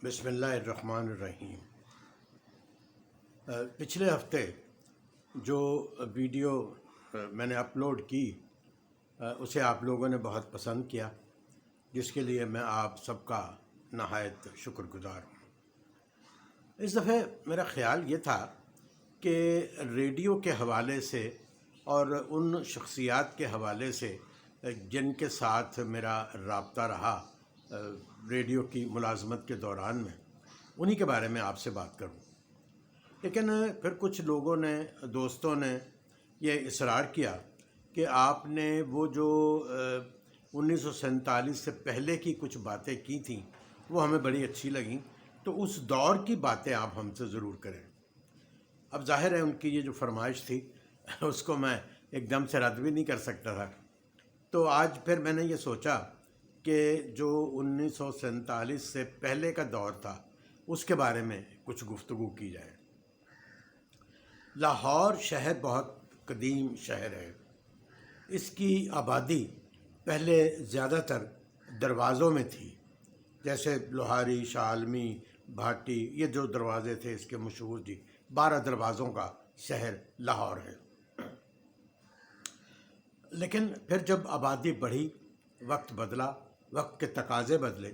بسم اللہ الرحمن الرحیم۔ پچھلے ہفتے جو ویڈیو میں نے اپلوڈ کی اسے آپ لوگوں نے بہت پسند کیا، جس کے لیے میں آپ سب کا نہایت شکر گزار ہوں۔ اس دفعہ میرا خیال یہ تھا کہ ریڈیو کے حوالے سے اور ان شخصیات کے حوالے سے جن کے ساتھ میرا رابطہ رہا ریڈیو کی ملازمت کے دوران میں، انہی کے بارے میں آپ سے بات کروں۔ لیکن پھر کچھ لوگوں نے، دوستوں نے یہ اصرار کیا کہ آپ نے وہ جو 1947 سے پہلے کی کچھ باتیں کی تھیں وہ ہمیں بڑی اچھی لگیں، تو اس دور کی باتیں آپ ہم سے ضرور کریں۔ اب ظاہر ہے ان کی یہ جو فرمائش تھی اس کو میں ایک دم سے رد بھی نہیں کر سکتا تھا، تو آج پھر میں نے یہ سوچا کہ جو 1947 سے پہلے کا دور تھا اس کے بارے میں کچھ گفتگو کی جائے۔ لاہور شہر بہت قدیم شہر ہے۔ اس کی آبادی پہلے زیادہ تر دروازوں میں تھی، جیسے لوہاری، شاہ عالمی، بھاٹی، یہ جو دروازے تھے اس کے مشہور 12 دروازوں کا شہر لاہور ہے۔ لیکن پھر جب آبادی بڑھی، وقت بدلا، وقت کے تقاضے بدلے،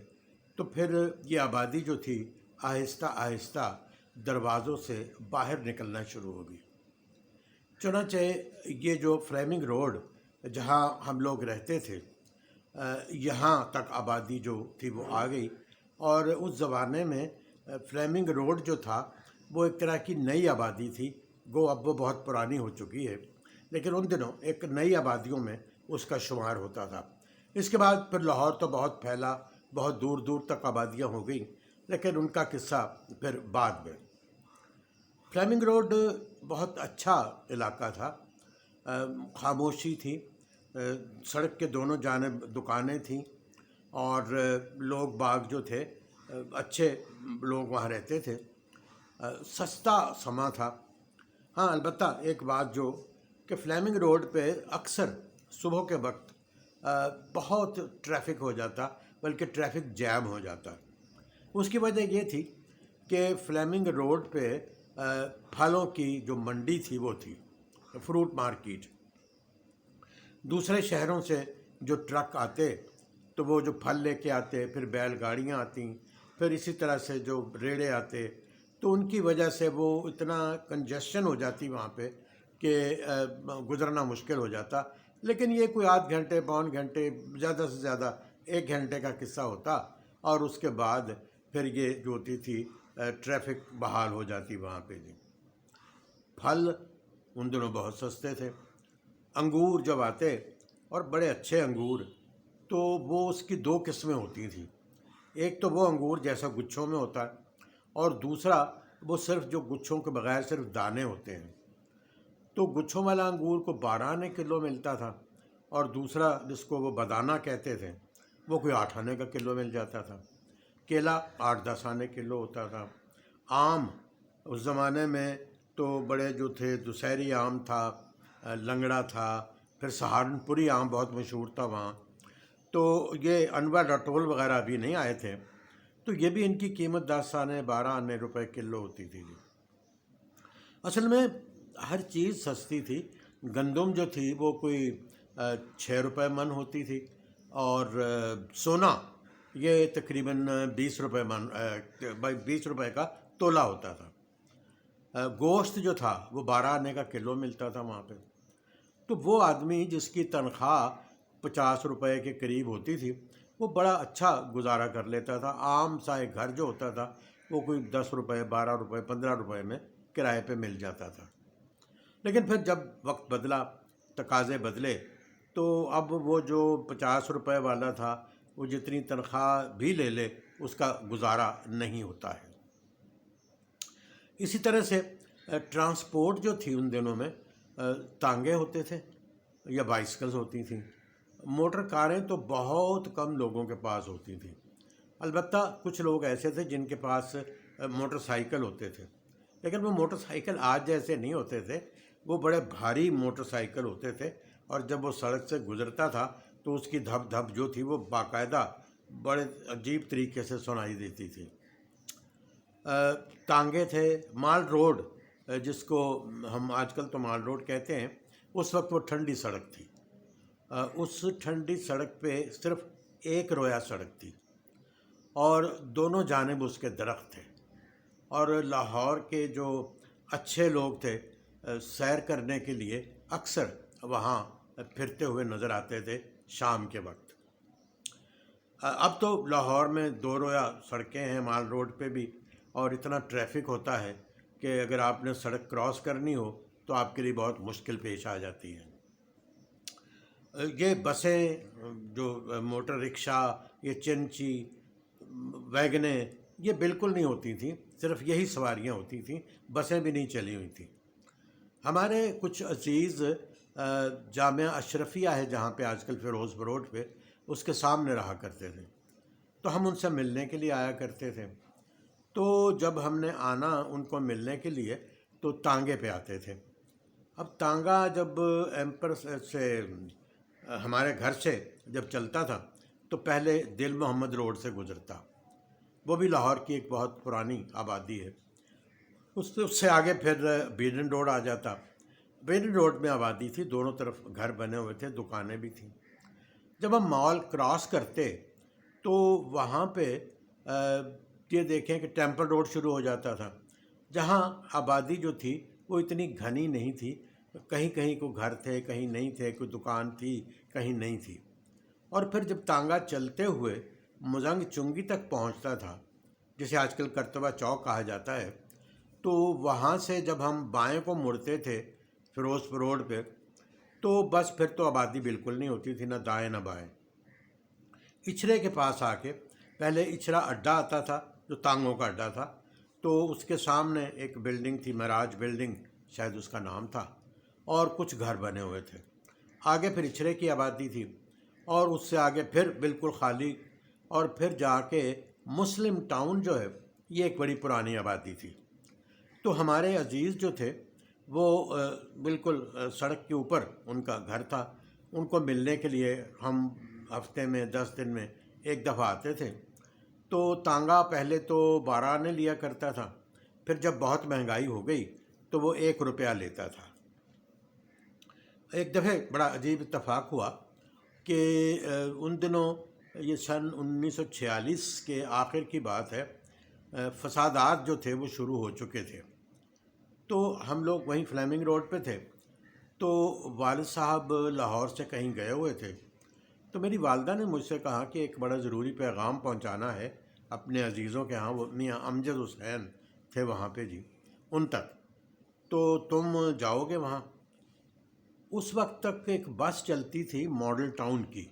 تو پھر یہ آبادی جو تھی آہستہ آہستہ دروازوں سے باہر نکلنا شروع ہو گئی۔ چنانچہ یہ جو فلیمنگ روڈ جہاں ہم لوگ رہتے تھے، یہاں تک آبادی جو تھی وہ آ گئی، اور اس زمانے میں فلیمنگ روڈ جو تھا وہ ایک طرح کی نئی آبادی تھی، گو اب وہ بہت پرانی ہو چکی ہے، لیکن ان دنوں ایک نئی آبادیوں میں اس کا شمار ہوتا تھا۔ اس کے بعد پھر لاہور تو بہت پھیلا، بہت دور دور تک آبادیاں ہو گئیں، لیکن ان کا قصہ پھر بعد میں۔ فلیمنگ روڈ بہت اچھا علاقہ تھا، خاموشی تھی، سڑک کے دونوں جانب دکانیں تھیں، اور لوگ باغ جو تھے اچھے لوگ وہاں رہتے تھے، سستا سما تھا۔ ہاں البتہ ایک بات جو کہ فلیمنگ روڈ پہ اکثر صبح کے وقت بہت ٹریفک ہو جاتا، بلکہ ٹریفک جیم ہو جاتا۔ اس کی وجہ یہ تھی کہ فلیمنگ روڈ پہ پھلوں کی جو منڈی تھی وہ تھی فروٹ مارکیٹ۔ دوسرے شہروں سے جو ٹرک آتے تو وہ جو پھل لے کے آتے، پھر بیل گاڑیاں آتیں، پھر اسی طرح سے جو ریڑے آتے، تو ان کی وجہ سے وہ اتنا کنجسشن ہو جاتی وہاں پہ کہ گزرنا مشکل ہو جاتا۔ لیکن یہ کوئی آدھ گھنٹے، پون گھنٹے، زیادہ سے زیادہ 1 گھنٹے کا قصہ ہوتا، اور اس کے بعد پھر یہ جو ہوتی تھی ٹریفک بحال ہو جاتی وہاں پہ۔ پھل ان دنوں بہت سستے تھے۔ انگور جب آتے، اور بڑے اچھے انگور، تو وہ اس کی 2 قسمیں ہوتی تھیں۔ ایک تو وہ انگور جیسا گچھوں میں ہوتا ہے، اور دوسرا وہ صرف جو گچھوں کے بغیر صرف دانے ہوتے ہیں۔ تو گچھوں والا انگور کو 12 آنے کلو ملتا تھا، اور دوسرا جس کو وہ بدانہ کہتے تھے وہ کوئی 8 آنے کا کلو مل جاتا تھا۔ کیلا 8-10 آنے کلو ہوتا تھا۔ آم اس زمانے میں تو بڑے جو تھے، دسہری آم تھا، لنگڑا تھا، پھر سہارنپوری آم بہت مشہور تھا وہاں۔ تو یہ انور رٹول وغیرہ ابھی نہیں آئے تھے، تو یہ بھی ان کی قیمت 10 آنے 12 آنے روپے کلو ہوتی تھی۔ اصل میں ہر چیز سستی تھی۔ گندم جو تھی وہ کوئی 6 روپے من ہوتی تھی، اور سونا یہ تقریباً 20 روپے من، 20 روپے کا تولہ ہوتا تھا۔ گوشت جو تھا وہ 12 آنے کا کلو ملتا تھا وہاں پہ۔ تو وہ آدمی جس کی تنخواہ 50 روپے کے قریب ہوتی تھی وہ بڑا اچھا گزارا کر لیتا تھا۔ عام سا ایک گھر جو ہوتا تھا وہ کوئی 10 روپے، 12 روپے، 15 روپے میں کرائے پہ مل جاتا تھا۔ لیکن پھر جب وقت بدلا، تقاضے بدلے، تو اب وہ جو 50 روپے والا تھا وہ جتنی تنخواہ بھی لے لے اس کا گزارا نہیں ہوتا ہے۔ اسی طرح سے ٹرانسپورٹ جو تھی ان دنوں میں، تانگے ہوتے تھے یا بائسکلز ہوتی تھیں۔ موٹر کاریں تو بہت کم لوگوں کے پاس ہوتی تھیں۔ البتہ کچھ لوگ ایسے تھے جن کے پاس موٹر سائیکل ہوتے تھے، لیکن وہ موٹر سائیکل آج جیسے نہیں ہوتے تھے، وہ بڑے بھاری موٹر سائیکل ہوتے تھے، اور جب وہ سڑک سے گزرتا تھا تو اس کی دھپ دھپ جو تھی وہ باقاعدہ بڑے عجیب طریقے سے سنائی دیتی تھی۔ تانگے تھے، مال روڈ جس کو ہم آج کل تو مال روڈ کہتے ہیں، اس وقت وہ ٹھنڈی سڑک تھی۔ اس ٹھنڈی سڑک پہ صرف ایک رویا سڑک تھی اور دونوں جانب اس کے درخت تھے، اور لاہور کے جو اچھے لوگ تھے سیر کرنے کے لیے اکثر وہاں پھرتے ہوئے نظر آتے تھے شام کے وقت۔ اب تو لاہور میں دو رویا سڑکیں ہیں مال روڈ پہ بھی، اور اتنا ٹریفک ہوتا ہے کہ اگر آپ نے سڑک کراس کرنی ہو تو آپ کے لیے بہت مشکل پیش آ جاتی ہے۔ یہ بسیں، جو موٹر رکشہ، یہ چنچی، ویگنیں، یہ بالکل نہیں ہوتی تھیں، صرف یہی سواریاں ہوتی تھیں، بسیں بھی نہیں چلی ہوئی تھیں۔ ہمارے کچھ عزیز جامعہ اشرفیہ ہے جہاں پہ آج کل فیروز روڈ پہ، اس کے سامنے رہا کرتے تھے، تو ہم ان سے ملنے کے لیے آیا کرتے تھے۔ تو جب ہم نے آنا ان کو ملنے کے لیے تو تانگے پہ آتے تھے۔ اب تانگا جب ایمپر سے ہمارے گھر سے جب چلتا تھا تو پہلے دل محمد روڈ سے گزرتا، وہ بھی لاہور کی ایک بہت پرانی آبادی ہے۔ اس سے آگے پھر بیڈن روڈ آ جاتا۔ بیڈن روڈ میں آبادی تھی، دونوں طرف گھر بنے ہوئے تھے، دکانیں بھی تھیں۔ جب ہم مال کراس کرتے تو وہاں پہ یہ دیکھیں کہ ٹیمپل روڈ شروع ہو جاتا تھا، جہاں آبادی جو تھی وہ اتنی گھنی نہیں تھی، کہیں کہیں کو گھر تھے، کہیں نہیں تھے، کوئی دکان تھی، کہیں نہیں تھی۔ اور پھر جب تانگا چلتے ہوئے مزنگ چنگی تک پہنچتا تھا، جسے آج کل کرتبہ چوک کہا جاتا ہے، تو وہاں سے جب ہم بائیں کو مڑتے تھے فیروز روڈ پہ تو بس پھر تو آبادی بالکل نہیں ہوتی تھی، نہ دائیں نہ بائیں۔ اچھرے کے پاس آ کے پہلے اچھرا اڈا آتا تھا جو تانگوں کا اڈا تھا، تو اس کے سامنے ایک بلڈنگ تھی، معراج بلڈنگ شاید اس کا نام تھا، اور کچھ گھر بنے ہوئے تھے۔ آگے پھر اچھرے کی آبادی تھی، اور اس سے آگے پھر بالکل خالی، اور پھر جا کے مسلم ٹاؤن جو ہے یہ ایک بڑی پرانی آبادی تھی۔ تو ہمارے عزیز جو تھے وہ بالکل سڑک کے اوپر ان کا گھر تھا، ان کو ملنے کے لیے ہم ہفتے میں 10 دن میں ایک دفعہ آتے تھے۔ تو تانگا پہلے تو 12 آنے لیا کرتا تھا، پھر جب بہت مہنگائی ہو گئی تو وہ 1 روپیہ لیتا تھا۔ ایک دفعہ بڑا عجیب اتفاق ہوا کہ ان دنوں یہ سن 1946 کے آخر کی بات ہے، فسادات جو تھے وہ شروع ہو چکے تھے۔ تو ہم لوگ وہیں فلیمنگ روڈ پہ تھے، تو والد صاحب لاہور سے کہیں گئے ہوئے تھے، تو میری والدہ نے مجھ سے کہا کہ ایک بڑا ضروری پیغام پہنچانا ہے اپنے عزیزوں کے ہاں، وہ میاں امجد حسین تھے وہاں پہ جی، ان تک، تو تم جاؤ گے وہاں؟ اس وقت تک ایک بس چلتی تھی ماڈل ٹاؤن کی،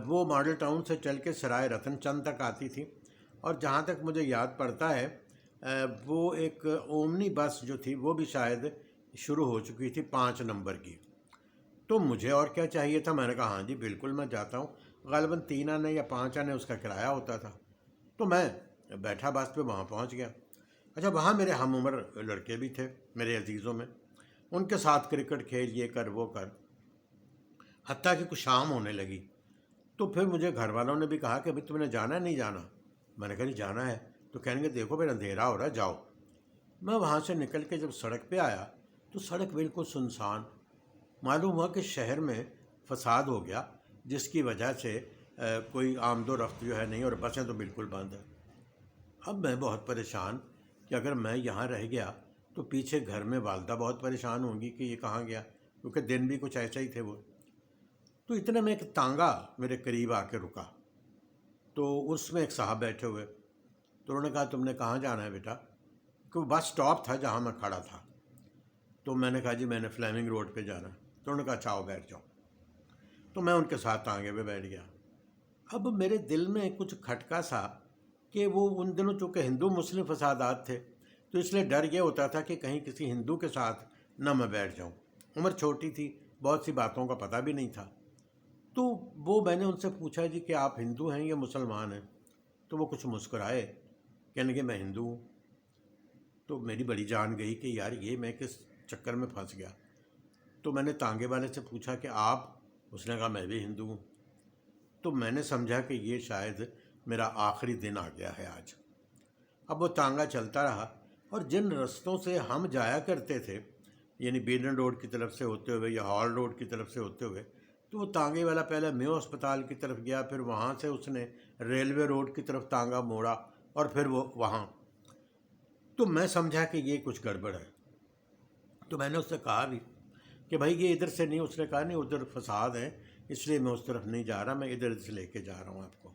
وہ ماڈل ٹاؤن سے چل کے سرائے رتن چند تک آتی تھی، اور جہاں تک مجھے یاد پڑتا ہے وہ ایک اومنی بس جو تھی وہ بھی شاید شروع ہو چکی تھی 5 نمبر کی۔ تو مجھے اور کیا چاہیے تھا، میں نے کہا ہاں جی بالکل میں جاتا ہوں، غالباً 3 آنے یا 5 آنے اس کا کرایہ ہوتا تھا۔ تو میں بیٹھا بس پہ، وہاں پہنچ گیا۔ اچھا، وہاں میرے ہم عمر لڑکے بھی تھے میرے عزیزوں میں، ان کے ساتھ کرکٹ کھیل، یہ کر وہ کر، حتیٰ کہ کچھ شام ہونے لگی۔ تو پھر مجھے گھر والوں نے بھی کہا کہ ابھی تم نے جانا ہے نہیں جانا؟ میں نے کہا نہیں جانا ہے۔ تو کہنے گے دیکھو پھر اندھیرا ہو رہا ہے، جاؤ۔ میں وہاں سے نکل کے جب سڑک پہ آیا تو سڑک بالکل سنسان، معلوم ہوا کہ شہر میں فساد ہو گیا، جس کی وجہ سے کوئی آمد و رفت جو ہے نہیں، اور بسیں تو بالکل بند ہیں۔ اب میں بہت پریشان کہ اگر میں یہاں رہ گیا تو پیچھے گھر میں والدہ بہت پریشان ہوں گی کہ یہ کہاں گیا، کیونکہ دن بھی کچھ ایسا ہی تھے وہ۔ تو اتنے میں ایک تانگا میرے قریب آ کے رکا، تو اس میں ایک صاحب بیٹھے ہوئے، تو انہوں نے کہا تم نے کہاں جانا ہے بیٹا؟ کہ وہ بس سٹاپ تھا جہاں میں کھڑا تھا۔ تو میں نے کہا جی میں نے فلیمنگ روڈ پہ جانا ہے۔ تو انہوں نے کہا اچھا آؤ بیٹھ جاؤ۔ تو میں ان کے ساتھ تانگے پہ بیٹھ گیا۔ اب میرے دل میں کچھ کھٹکا سا کہ وہ ان دنوں چونکہ ہندو مسلم فسادات تھے، تو اس لیے ڈر یہ ہوتا تھا کہ کہیں کسی ہندو کے ساتھ نہ میں بیٹھ جاؤں۔ عمر چھوٹی تھی، بہت سی باتوں کا پتہ بھی نہیں تھا۔ تو وہ میں نے ان سے پوچھا جی کہ آپ ہندو ہیں یا مسلمان ہیں؟ تو وہ کچھ مسکرائے، کہنے لگے میں ہندو ہوں۔ تو میری بڑی جان گئی کہ یار یہ میں کس چکر میں پھنس گیا۔ تو میں نے تانگے والے سے پوچھا کہ آپ؟ اس نے کہا میں بھی ہندو ہوں۔ تو میں نے سمجھا کہ یہ شاید میرا آخری دن آ گیا ہے آج۔ اب وہ تانگا چلتا رہا، اور جن رستوں سے ہم جایا کرتے تھے، یعنی بیڈن روڈ کی طرف سے ہوتے ہوئے یا ہال روڈ کی طرف سے ہوتے ہوئے، تو وہ تانگے والا پہلے میو اسپتال کی طرف گیا، پھر وہاں سے اس نے ریلوے روڈ کی طرف تانگا موڑا، اور پھر وہ وہاں. تو میں سمجھا کہ یہ کچھ گڑبڑ ہے. تو میں نے اس سے کہا بھی کہ بھائی یہ ادھر سے نہیں. اس نے کہا نہیں، ادھر فساد ہے، اس لیے میں اس طرف نہیں جا رہا، میں ادھر سے لے کے جا رہا ہوں آپ کو.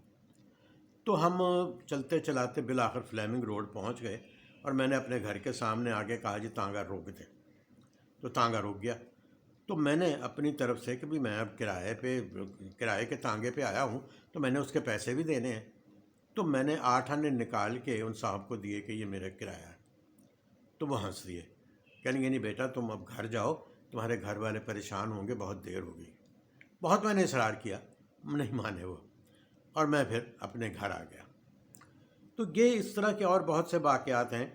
تو ہم چلتے چلاتے بالآخر فلیمنگ روڈ پہنچ گئے، اور میں نے اپنے گھر کے سامنے آگے کہا جی تانگا روک دے. تو تانگا رک گیا. تو میں نے اپنی طرف سے کہ بھی میں اب کرائے کے تانگے پہ آیا ہوں، تو میں نے اس کے پیسے بھی دینے ہیں. تو میں نے 8 آنے نکال کے ان صاحب کو دیے کہ یہ میرا کرایہ ہے. تو وہ ہنس دیے، کہنے لگے نہیں بیٹا تم اب گھر جاؤ، تمہارے گھر والے پریشان ہوں گے، بہت دیر ہوگی. بہت میں نے اصرار کیا، نہیں مانے وہ، اور میں پھر اپنے گھر آ گیا. تو یہ اس طرح کے اور بہت سے واقعات ہیں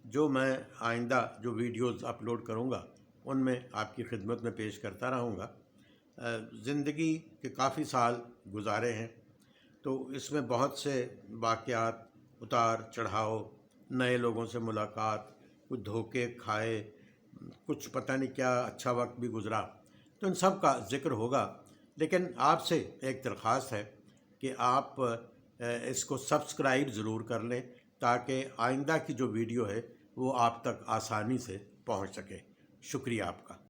جو میں آئندہ جو ویڈیوز اپلوڈ کروں گا ان میں آپ کی خدمت میں پیش کرتا رہوں گا. زندگی کے کافی سال گزارے ہیں، تو اس میں بہت سے واقعات، اتار چڑھاؤ، نئے لوگوں سے ملاقات، کچھ دھوکے کھائے، کچھ پتہ نہیں کیا اچھا وقت بھی گزرا، تو ان سب کا ذکر ہوگا. لیکن آپ سے ایک درخواست ہے کہ آپ اس کو سبسکرائب ضرور کر لیں، تاکہ آئندہ کی جو ویڈیو ہے وہ آپ تک آسانی سے پہنچ سکے. شکریہ آپ کا.